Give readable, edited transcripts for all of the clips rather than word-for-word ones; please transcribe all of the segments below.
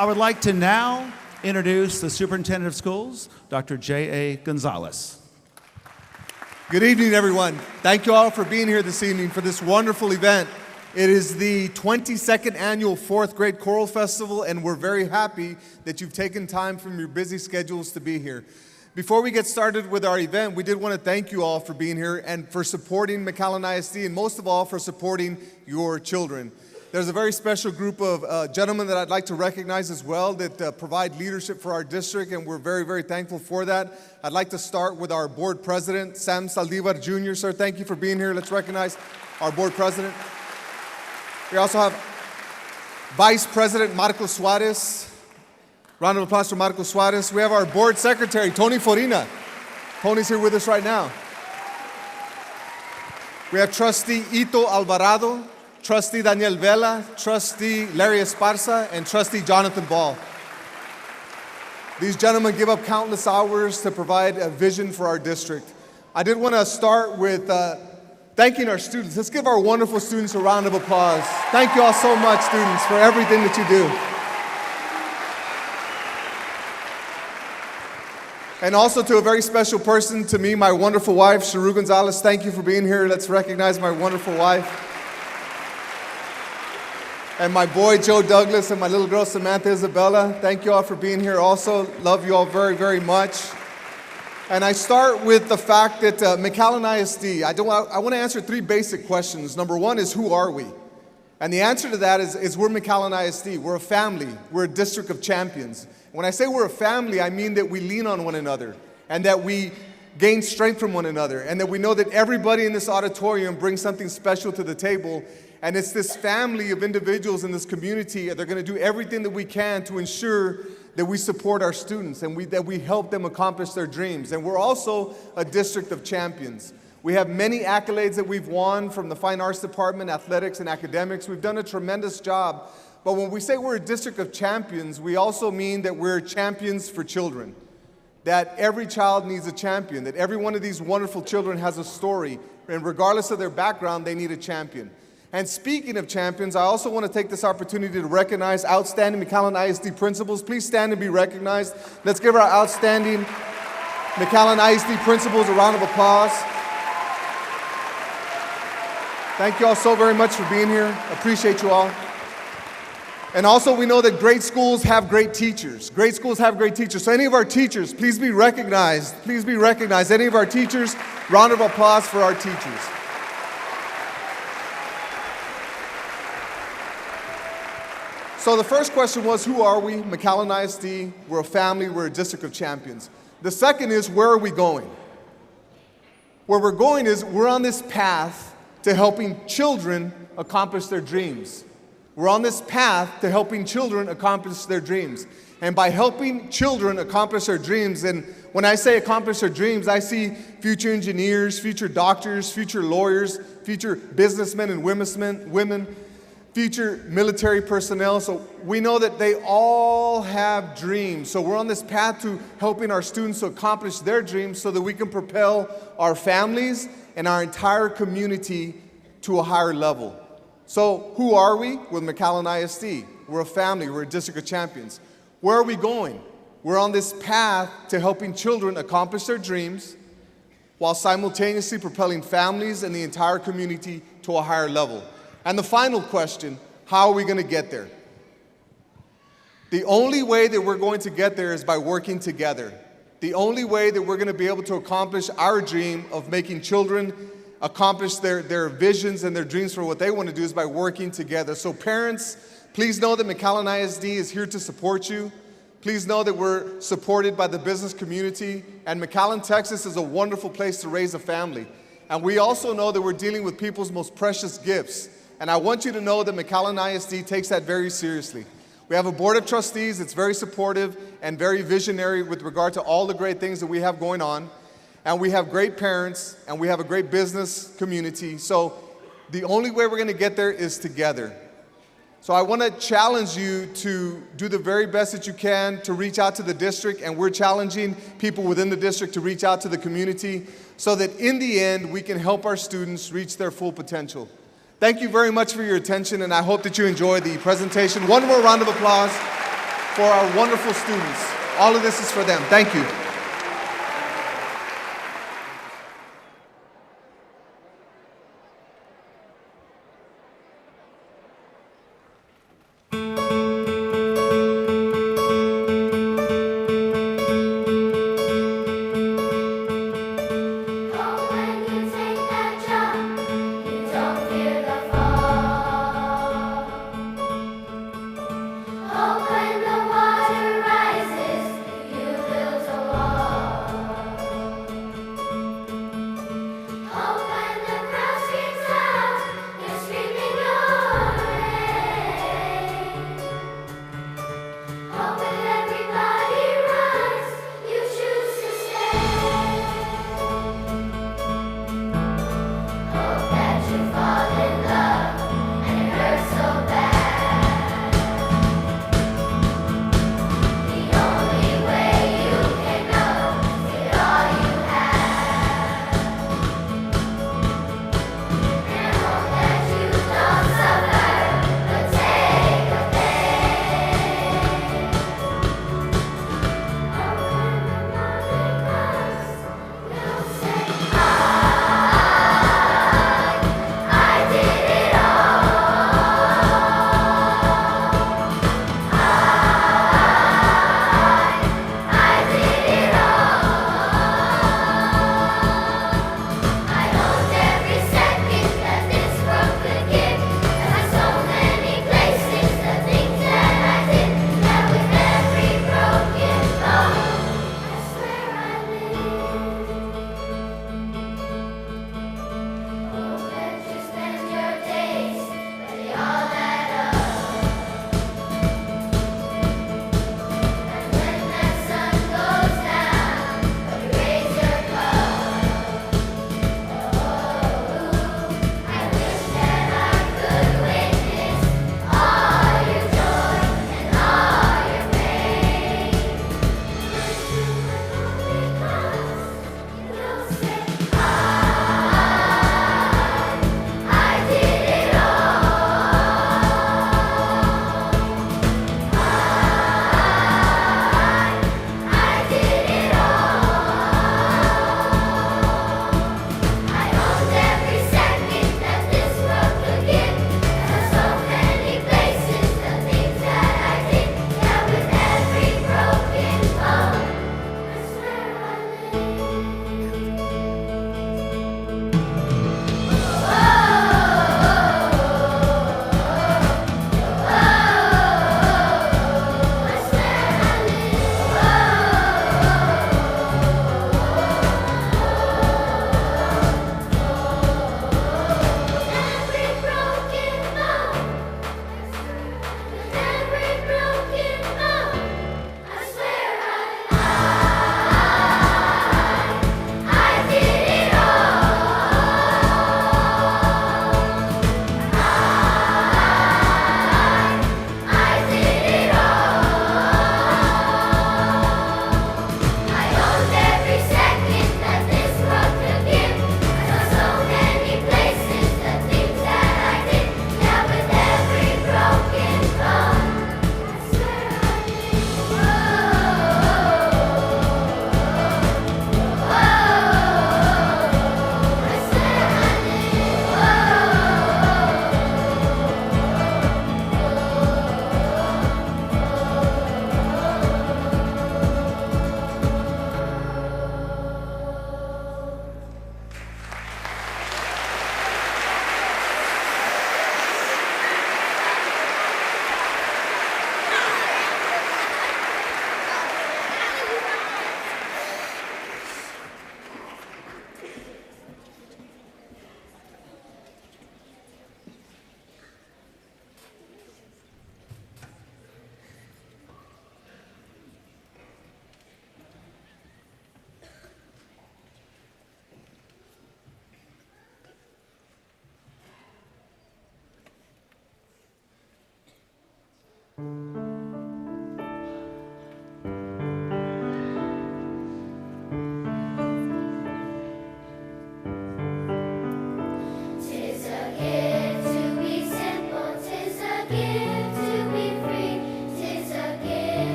I would like to now introduce the Superintendent of Schools, Dr. J.A. Gonzalez. Good evening, everyone. Thank you all for being here this evening for this wonderful event. It is the 22nd annual 4th grade choral festival, and we're very happy that you've taken time from your busy schedules to be here. Before we get started with our event, we did want to thank you all for being here and for supporting McAllen ISD, and most of all for supporting your children. There's a very special group of gentlemen that I'd like to recognize as well that provide leadership for our district, and we're very, very thankful for that. I'd like to start with our board president, Sam Saldivar Jr. Sir, thank you for being here. Let's recognize our board president. We also have Vice President Marco Suarez. Round of applause for Marco Suarez. We have our board secretary, Tony Forina. Tony's here with us right now. We have Trustee Ito Alvarado, Trustee Daniel Vela, Trustee Larry Esparza, and Trustee Jonathan Ball. These gentlemen give up countless hours to provide a vision for our district. I did want to start with thanking our students. Let's give our wonderful students a round of applause. Thank you all so much, students, for everything that you do. And also to a very special person, to me, my wonderful wife, Sharu Gonzalez. Thank you for being here. Let's recognize my wonderful wife. And my boy, Joe Douglas, and my little girl, Samantha Isabella. Thank you all for being here also. Love you all very, very much. And I start with the fact that McAllen ISD, I want to answer 3 basic questions. Number 1 is, who are we? And the answer to that is we're McAllen ISD. We're a family. We're a district of champions. When I say we're a family, I mean that we lean on one another and that we gain strength from one another and that we know that everybody in this auditorium brings something special to the table. And it's this family of individuals in this community that are going to do everything that we can to ensure that we support our students and that we help them accomplish their dreams. And we're also a district of champions. We have many accolades that we've won from the Fine Arts Department, athletics, and academics. We've done a tremendous job. But when we say we're a district of champions, we also mean that we're champions for children. That every child needs a champion. That every one of these wonderful children has a story. And regardless of their background, they need a champion. And speaking of champions, I also want to take this opportunity to recognize outstanding McAllen ISD principals. Please stand and be recognized. Let's give our outstanding McAllen ISD principals a round of applause. Thank you all so very much for being here. Appreciate you all. And also, we know that great schools have great teachers. Great schools have great teachers. So any of our teachers, please be recognized. Please be recognized. Any of our teachers, round of applause for our teachers. So the first question was, who are we? McAllen ISD, we're a family, we're a district of champions. The second is, where are we going? Where we're going is, we're on this path to helping children accomplish their dreams. We're on this path to helping children accomplish their dreams. And by helping children accomplish their dreams, and when I say accomplish their dreams, I see future engineers, future doctors, future lawyers, future businessmen and women, future military personnel. So we know that they all have dreams. So we're on this path to helping our students to accomplish their dreams so that we can propel our families and our entire community to a higher level. So who are we? With McAllen ISD. We're a family, we're a district of champions. Where are we going? We're on this path to helping children accomplish their dreams while simultaneously propelling families and the entire community to a higher level. And the final question, how are we going to get there? The only way that we're going to get there is by working together. The only way that we're going to be able to accomplish our dream of making children accomplish their visions and their dreams for what they want to do is by working together. So parents, please know that McAllen ISD is here to support you. Please know that we're supported by the business community, and McAllen, Texas is a wonderful place to raise a family. And we also know that we're dealing with people's most precious gifts. And I want you to know that McAllen ISD takes that very seriously. We have a board of trustees that's very supportive and very visionary with regard to all the great things that we have going on. And we have great parents, and we have a great business community. So the only way we're going to get there is together. So I want to challenge you to do the very best that you can to reach out to the district, and we're challenging people within the district to reach out to the community so that in the end we can help our students reach their full potential. Thank you very much for your attention, and I hope that you enjoyed the presentation. One more round of applause for our wonderful students. All of this is for them. Thank you. When the water rises, you build a wall.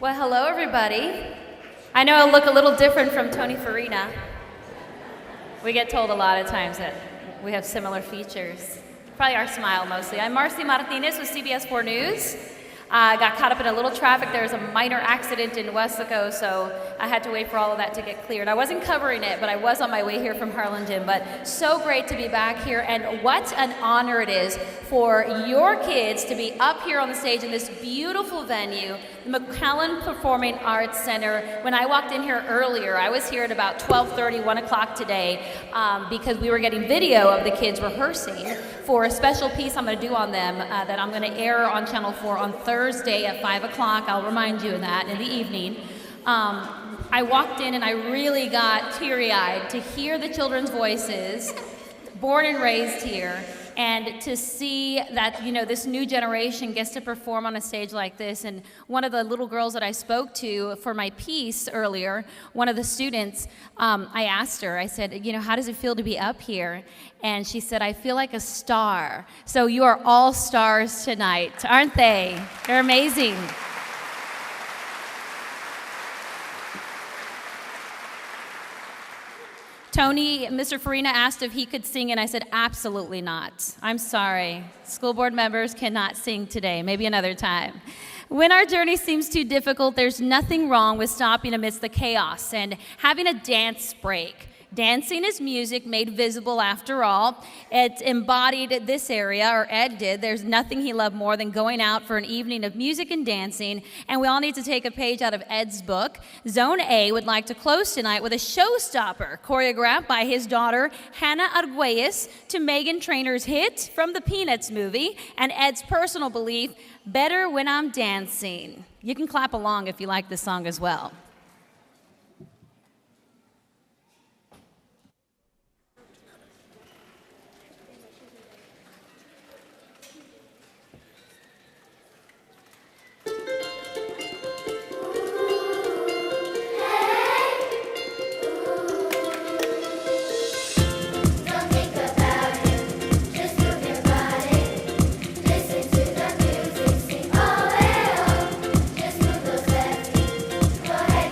Well, hello, everybody. I know I look a little different from Tony Farina. We get told a lot of times that we have similar features. Probably our smile, mostly. I'm Marcy Martinez with CBS 4 News. I got caught up in a little traffic. There was a minor accident in Weslaco, so I had to wait for all of that to get cleared. I wasn't covering it, but I was on my way here from Harlingen. But so great to be back here, and what an honor it is for your kids to be up here on the stage in this beautiful venue, the McAllen Performing Arts Center. When I walked in here earlier, I was here at about 12:30, 1 o'clock today, because we were getting video of the kids rehearsing for a special piece I'm going to do on them that I'm going to air on Channel 4 on Thursday at 5 o'clock. I'll remind you of that in the evening. I walked in and I really got teary-eyed to hear the children's voices, born and raised here, and to see that, you know, this new generation gets to perform on a stage like this. And one of the little girls that I spoke to for my piece earlier, one of the students, I asked her, I said, you know, how does it feel to be up here? And she said, I feel like a star. So you are all stars tonight, aren't they? They're amazing. Tony, Mr. Farina asked if he could sing, and I said, absolutely not. I'm sorry. School board members cannot sing today, maybe another time. When our journey seems too difficult, there's nothing wrong with stopping amidst the chaos and having a dance break. Dancing is music made visible after all. It embodied this area, or Ed did. There's nothing he loved more than going out for an evening of music and dancing, and we all need to take a page out of Ed's book. Zone A would like to close tonight with a showstopper choreographed by his daughter, Hannah Arguelles, to Meghan Trainor's hit from the Peanuts movie, and Ed's personal belief, better when I'm dancing. You can clap along if you like this song as well. Go ahead.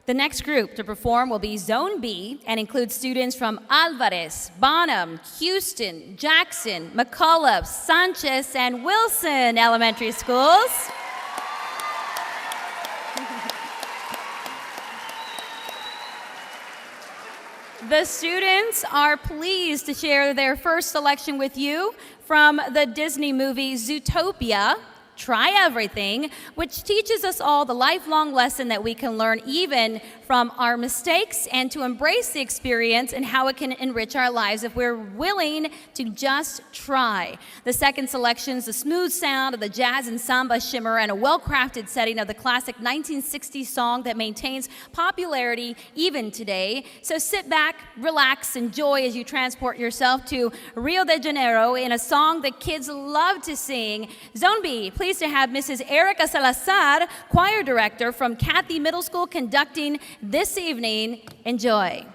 The next group to perform will be Zone B and includes students from Alvarez, Bonham, Houston, Jackson, McCullough, Sanchez, and Wilson elementary schools. The students are pleased to share their first selection with you from the Disney movie Zootopia, Try Everything, which teaches us all the lifelong lesson that we can learn even from our mistakes and to embrace the experience and how it can enrich our lives if we're willing to just try. The second selection is the smooth sound of the jazz and samba shimmer and a well-crafted setting of the classic 1960s song that maintains popularity even today. So sit back, relax, enjoy as you transport yourself to Rio de Janeiro in a song that kids love to sing. Zone B, pleased to have Mrs. Erica Salazar, choir director from Cathy Middle School, conducting this evening. Enjoy.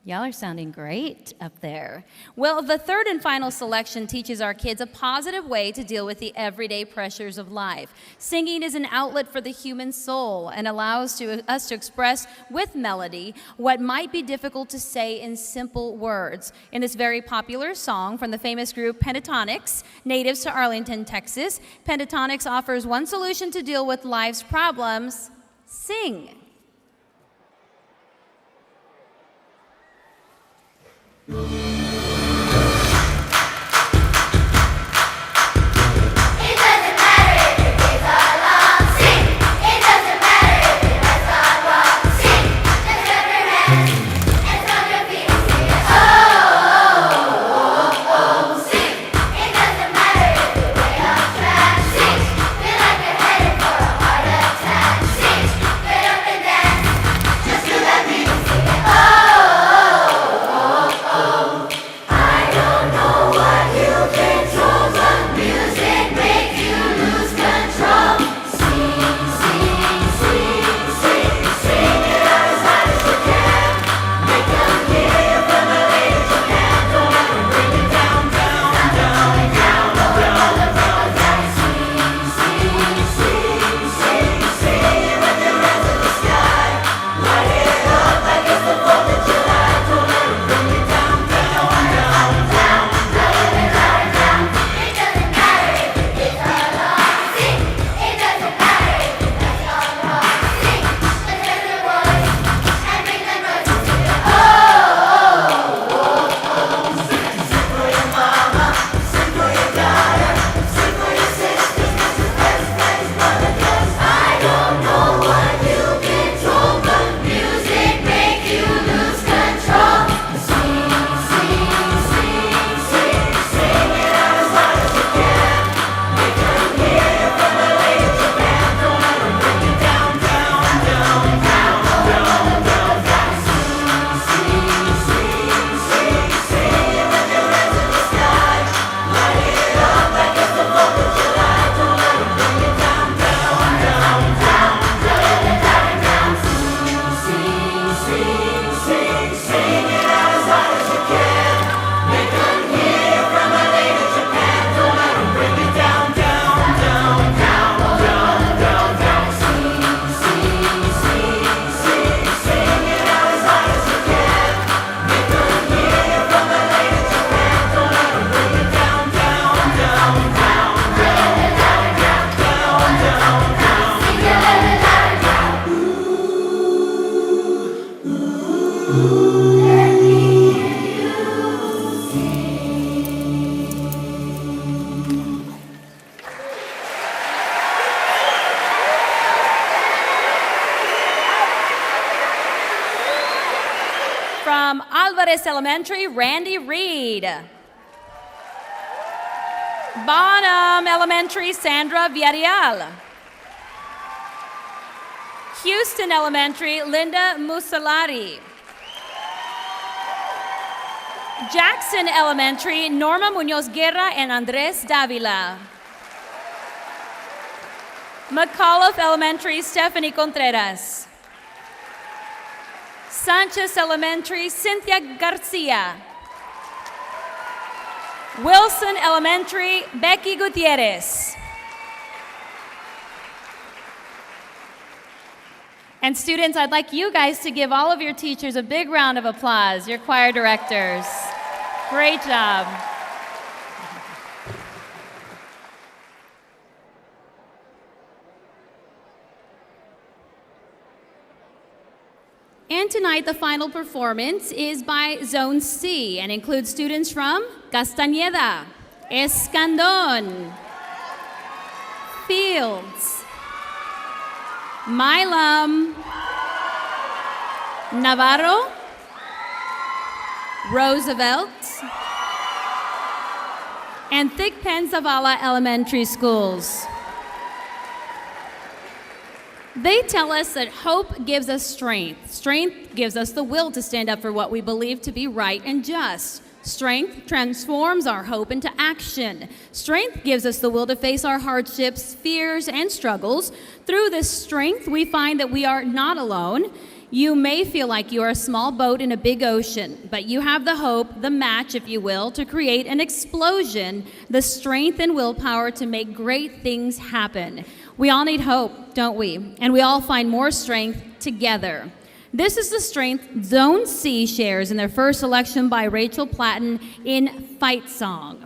Y'all are sounding great up there. Well, the third and final selection teaches our kids a positive way to deal with the everyday pressures of life. Singing is an outlet for the human soul and allows us to express with melody what might be difficult to say in simple words. In this very popular song from the famous group Pentatonics, natives to Arlington, Texas, Pentatonics offers one solution to deal with life's problems: sing. From Alvarez Elementary, Randy Reed. Bonham Elementary, Sandra Villarreal. Houston Elementary, Linda Musalari. Jackson Elementary, Norma Munoz Guerra and Andres Davila. McAuliffe Elementary, Stephanie Contreras. Sanchez Elementary, Cynthia Garcia. Wilson Elementary, Becky Gutierrez. And students, I'd like you guys to give all of your teachers a big round of applause, your choir directors. Great job. And tonight, the final performance is by Zone C and includes students from Castañeda, Escandon, Fields, Milam, Navarro, Roosevelt, and Thigpen Zavala Elementary Schools. They tell us that hope gives us strength. Strength gives us the will to stand up for what we believe to be right and just. Strength transforms our hope into action. Strength gives us the will to face our hardships, fears, and struggles. Through this strength, we find that we are not alone. You may feel like you are a small boat in a big ocean, but you have the hope, the match, if you will, to create an explosion, the strength and willpower to make great things happen. We all need hope, don't we? And we all find more strength together. This is the strength Zone C shares in their first selection by Rachel Platten in Fight Song.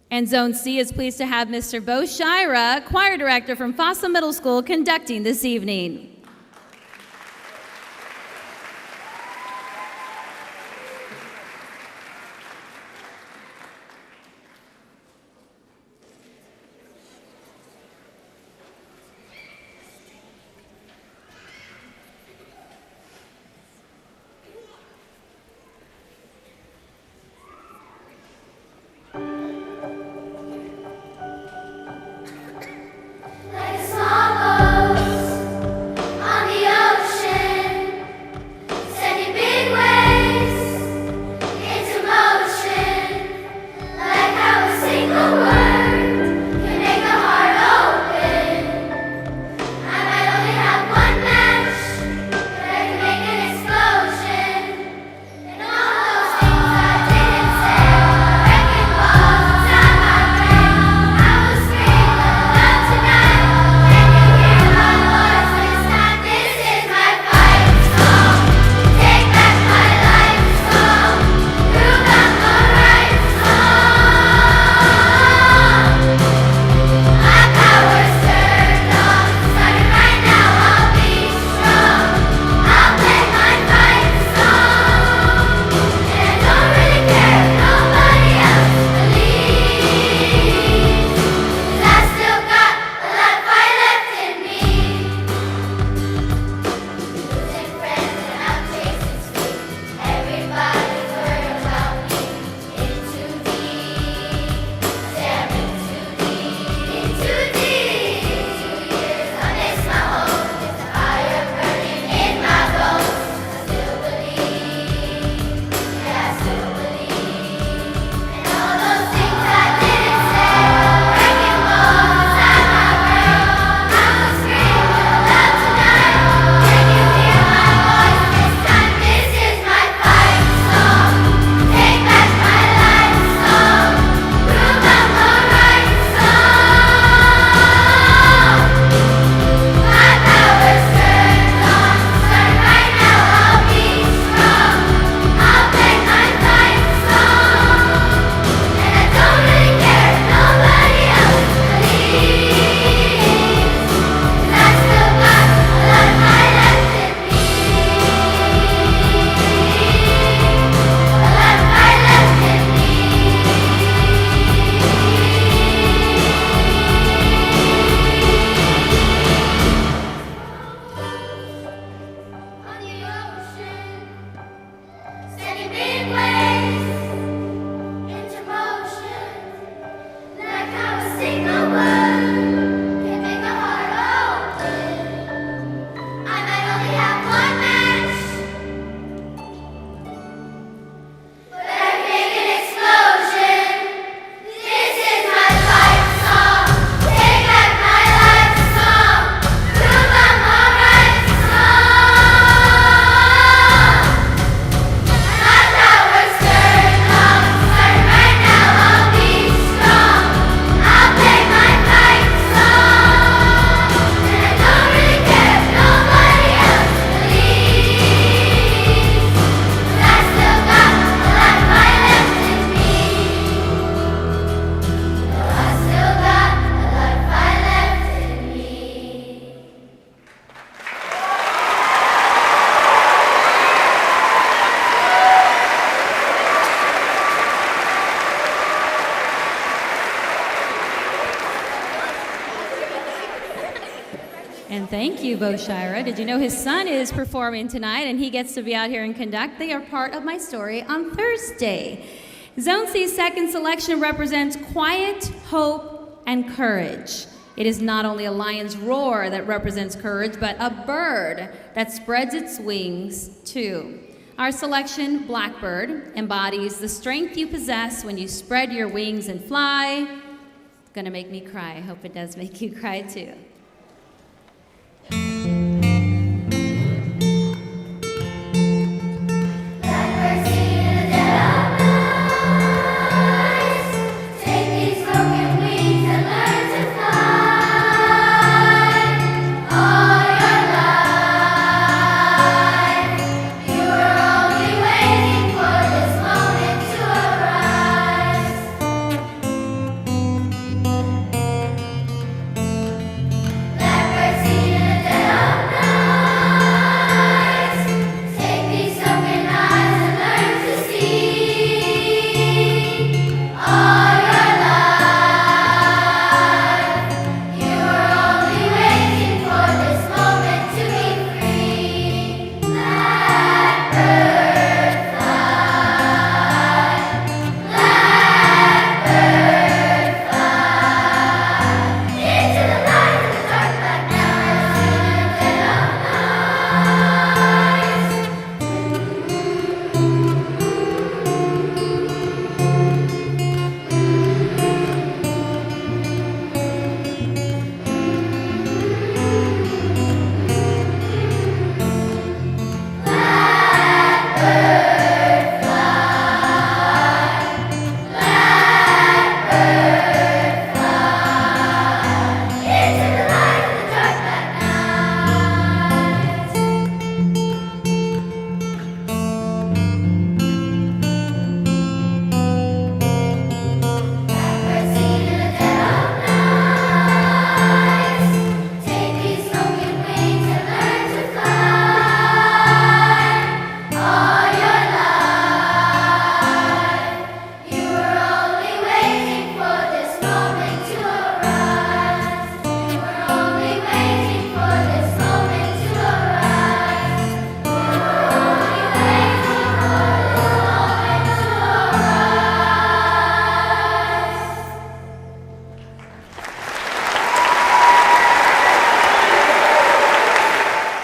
And Zone C is pleased to have Mr. Bo Shira, choir director from Fossa Middle School, conducting this evening. And thank you, Bo Shira. Did you know his son is performing tonight and he gets to be out here and conduct? They are part of my story on Thursday. Zone C's second selection represents quiet, hope, and courage. It is not only a lion's roar that represents courage, but a bird that spreads its wings too. Our selection, Blackbird, embodies the strength you possess when you spread your wings and fly. It's gonna make me cry. I hope it does make you cry too.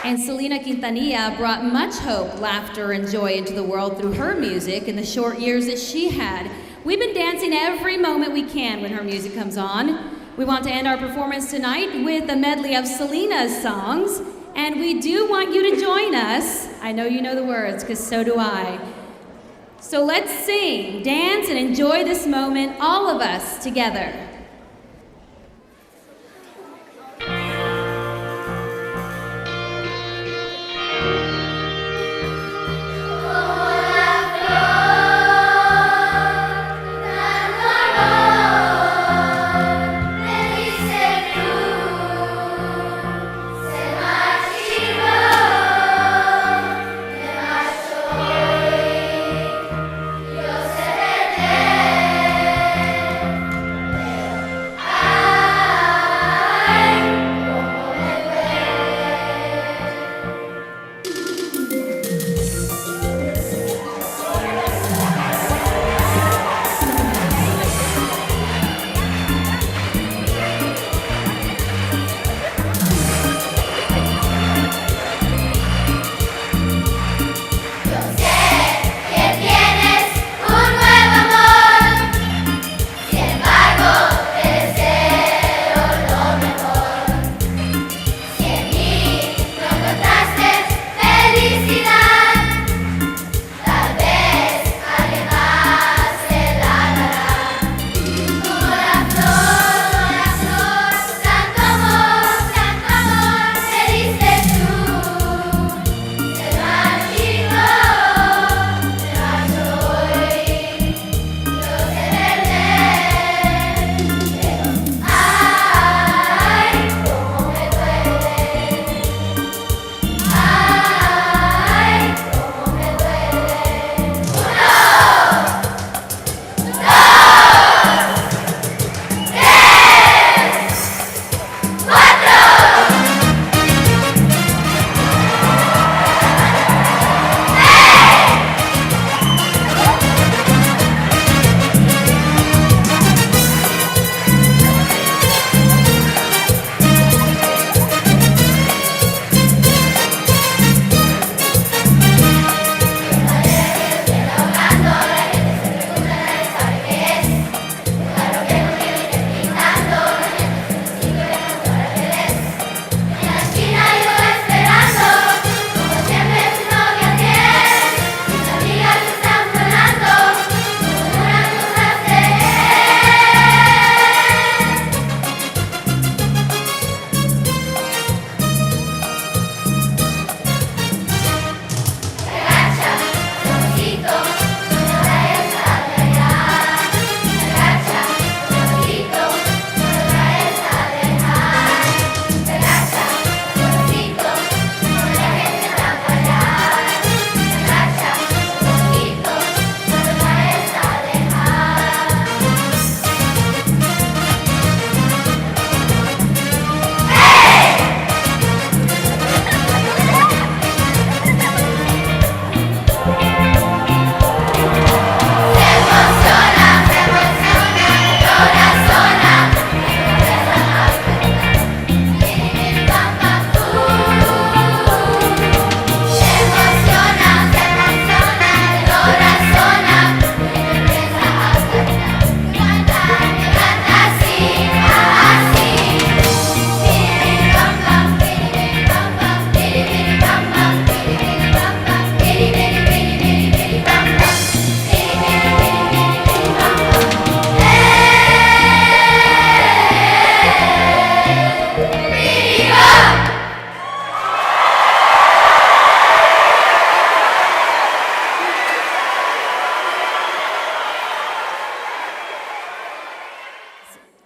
And Selena Quintanilla brought much hope, laughter, and joy into the world through her music in the short years that she had. We've been dancing every moment we can when her music comes on. We want to end our performance tonight with a medley of Selena's songs, and we do want you to join us. I know you know the words, because so do I. So let's sing, dance, and enjoy this moment, all of us together.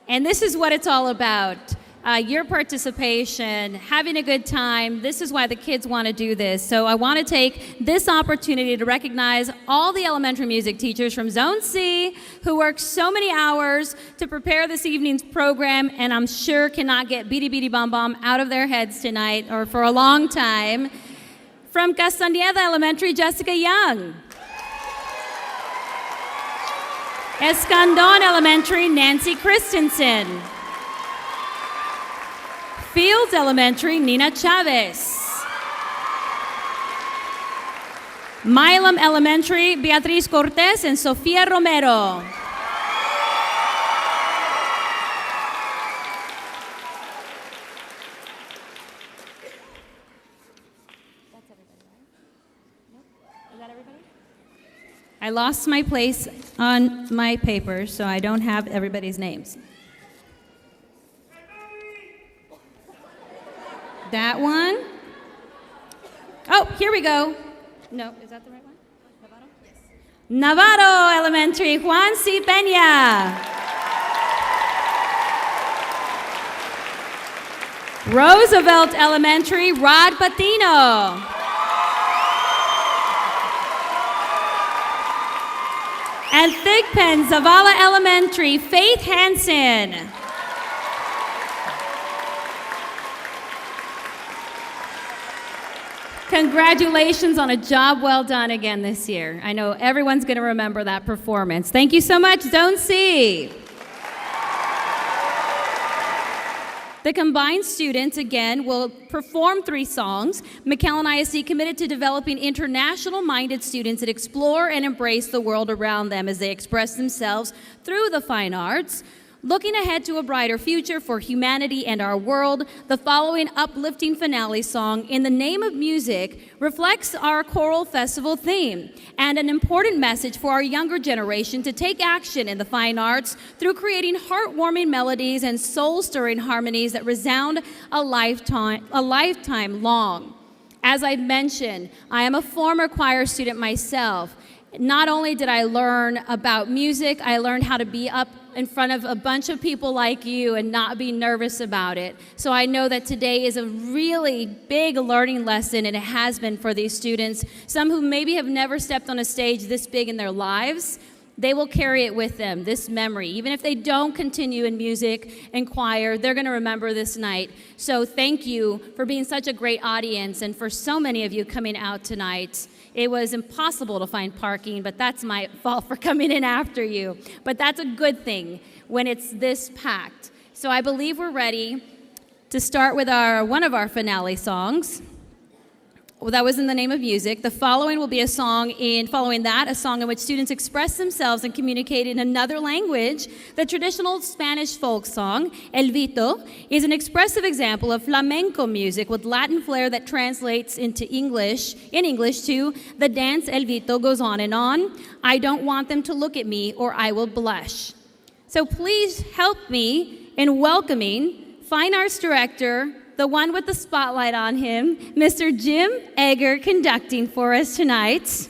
And this is what it's all about. Your participation, having a good time. This is why the kids want to do this. So I want to take this opportunity to recognize all the elementary music teachers from Zone C who worked so many hours to prepare this evening's program, and I'm sure cannot get Bidi Bidi Bom Bom out of their heads tonight or for a long time. From Castañeda Elementary, Jessica Young. Escandon Elementary, Nancy Christensen. Fields Elementary, Nina Chavez. Milam Elementary, Beatriz Cortez and Sofia Romero. I lost my place on my paper, so I don't have everybody's names. That one. Oh, here we go. No, is that the right one? Navarro? Yes. Navarro Elementary, Juan C. Peña. Roosevelt Elementary, Rod Patino. And Thigpen Zavala Elementary, Faith Hansen. Congratulations on a job well done again this year. I know everyone's going to remember that performance. Thank you so much, Zone C. The combined students, again, will perform 3 songs. McAllen ISD committed to developing international-minded students that explore and embrace the world around them as they express themselves through the fine arts. Looking ahead to a brighter future for humanity and our world, the following uplifting finale song, In the Name of Music, reflects our choral festival theme and an important message for our younger generation to take action in the fine arts through creating heartwarming melodies and soul-stirring harmonies that resound a lifetime long. As I mentioned, I am a former choir student myself. Not only did I learn about music, I learned how to be up in front of a bunch of people like you and not be nervous about it. So I know that today is a really big learning lesson, and it has been for these students. Some who maybe have never stepped on a stage this big in their lives, they will carry it with them, this memory. Even if they don't continue in music and choir, they're gonna remember this night. So thank you for being such a great audience and for so many of you coming out tonight. It was impossible to find parking, but that's my fault for coming in after you. But that's a good thing when it's this packed. So I believe we're ready to start with one of our finale songs. Well, that was In the Name of Music. The following will be a song in which students express themselves and communicate in another language. The traditional Spanish folk song, El Vito, is an expressive example of flamenco music with Latin flair that translates in English to The Dance El Vito Goes On and On. I don't want them to look at me or I will blush. So please help me in welcoming Fine Arts Director, the one with the spotlight on him, Mr. Jim Egger, conducting for us tonight.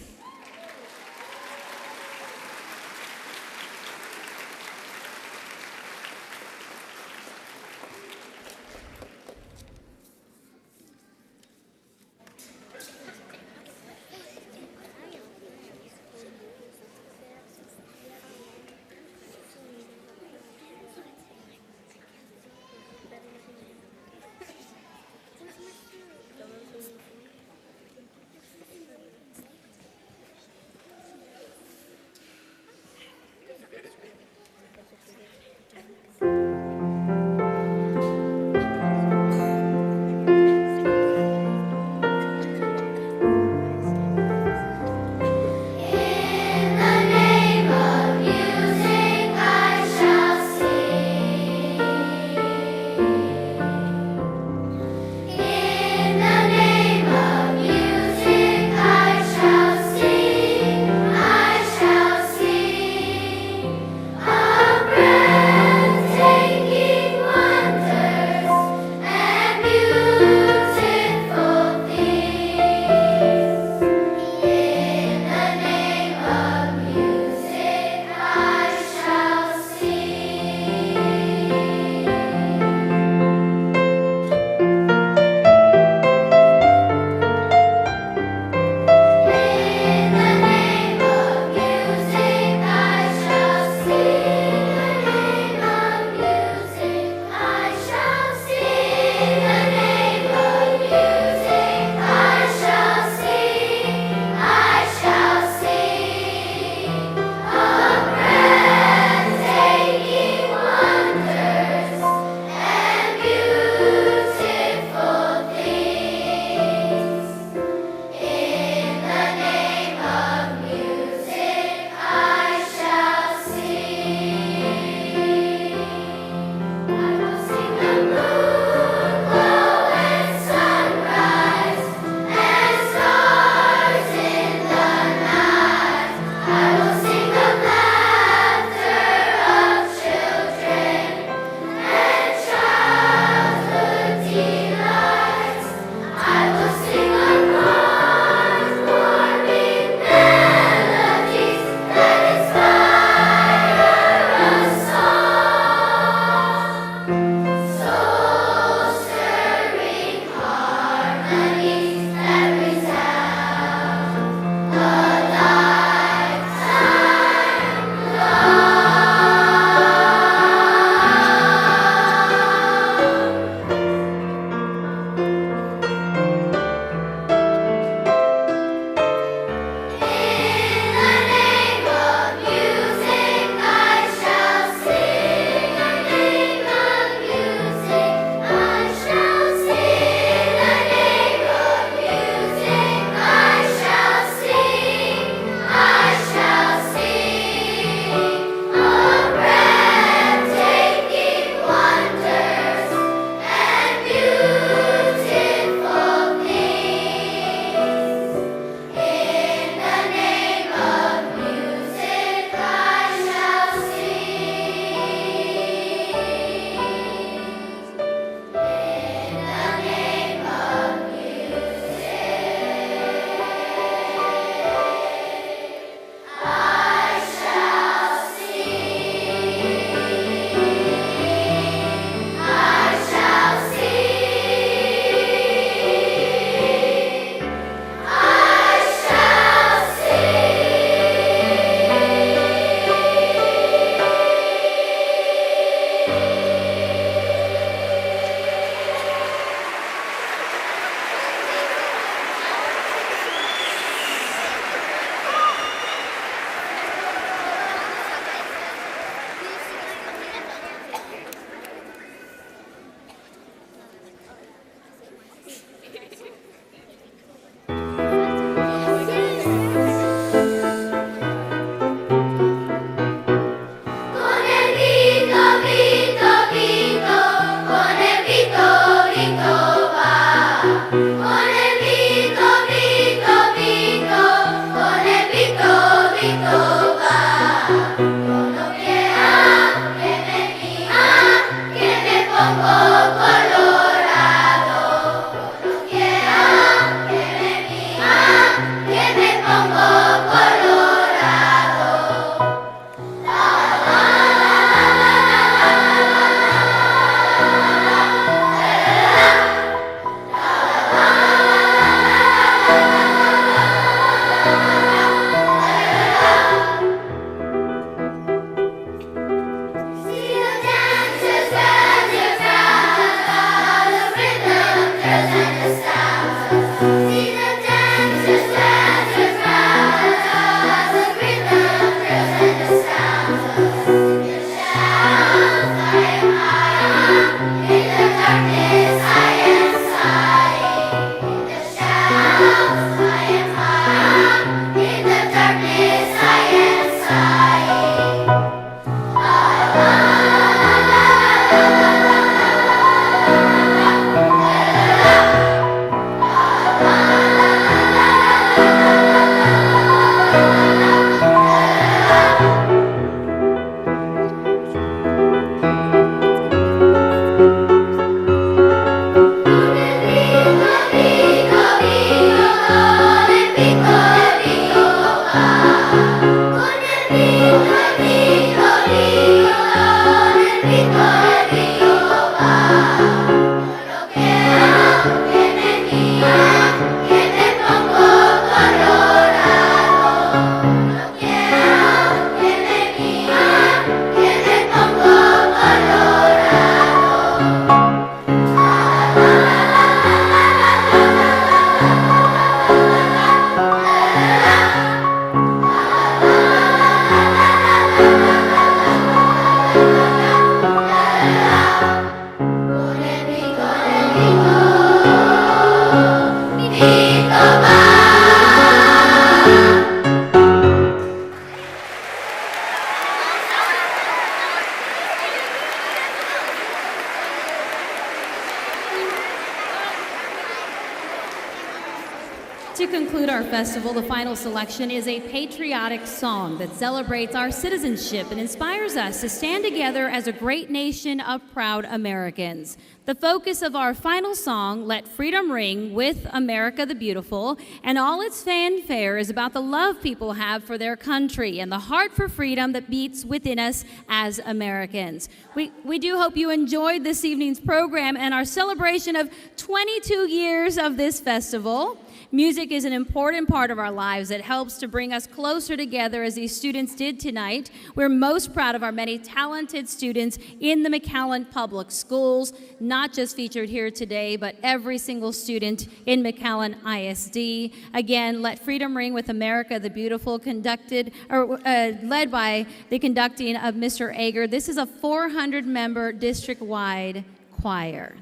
To conclude our festival, the final selection is a patriotic song that celebrates our citizenship and inspires us to stand together as a great nation of proud Americans. The focus of our final song, Let Freedom Ring with America the Beautiful, and all its fanfare is about the love people have for their country and the heart for freedom that beats within us as Americans. We do hope you enjoyed this evening's program and our celebration of 22 years of this festival. Music is an important part of our lives that helps to bring us closer together as these students did tonight. We're most proud of our many talented students in the McAllen Public Schools, not just featured here today, but every single student in McAllen ISD. Again, Let Freedom Ring with America the Beautiful, led by the conducting of Mr. Ager. This is a 400-member district-wide choir.